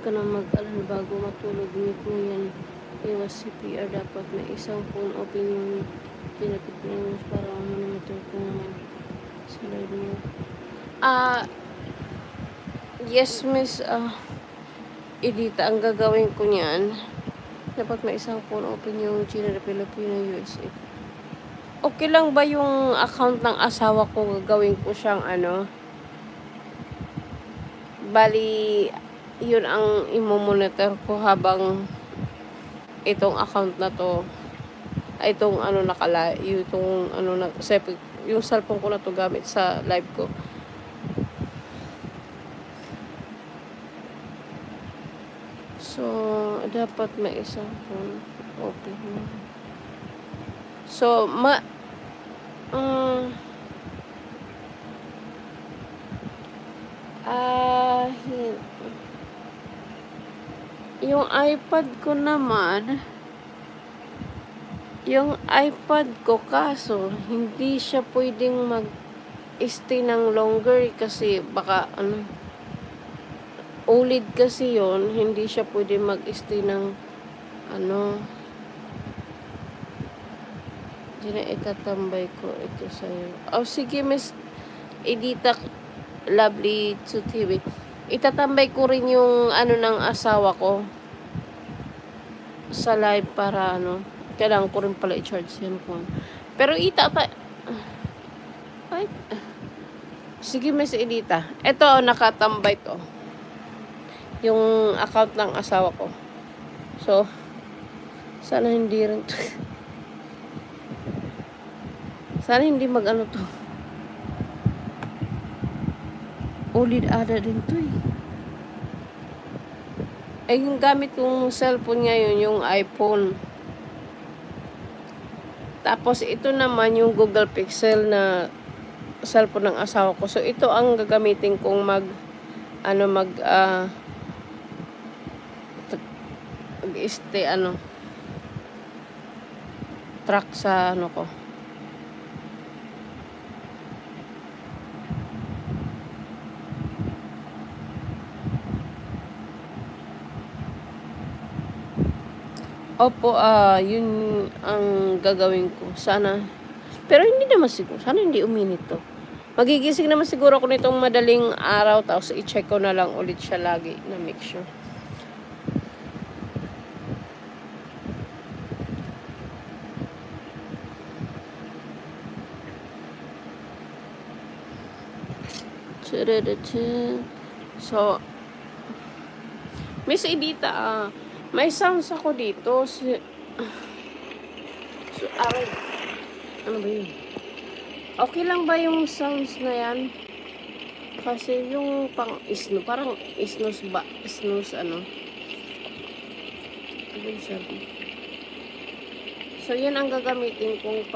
ka na mag-alan bago matulog. Mute mo yan. Iwas CPR. Dapat may isang phone open yung tinapit mo para monitor kung may sa live mo. Yes, Miss Edita, ang gagawin ko niyan, dapat may isang phone open yung China Filipino USA. Okay lang ba yung account ng asawa ko, gagawin ko siyang bali, yun ang imo-monitor ko habang itong account na to, itong itong yung cellphone ko na to gamit sa live ko. So, dapat may isang phone open. So, yung iPad ko naman, kaso hindi siya pwedeng mag-stay ng longer kasi baka OLED kasi yon, hindi siya pwedeng mag-stay ng hindi na itatambay ko ito sa'yo. Oh, sige, Miss Edita Lovely to TV. Itatambay ko rin yung ng asawa ko sa live para kailangan ko rin pala i-charge yan ko. Pero sige, Miss Edita. Ito, nakatambay to. Yung account ng asawa ko. So, sana hindi rin to. Sana hindi to. OLED ada din to eh. Yung gamit kong cellphone ngayon, yung iPhone. Tapos, ito naman yung Google Pixel na cellphone ng asawa ko. So, ito ang gagamitin kong track sa ko. Opo, yun ang gagawin ko. Sana. Pero hindi naman siguro. Sana hindi uminit to. Magigising naman siguro ako nitong madaling araw. Tapos i-check ko na lang ulit siya lagi na make sure. So, Miss Edita, may sounds ako dito. Ano ba yun? Okay lang ba yung sounds na yan? Kasi yung parang snooze ano yung sabi? So, yun ang gagamitin kong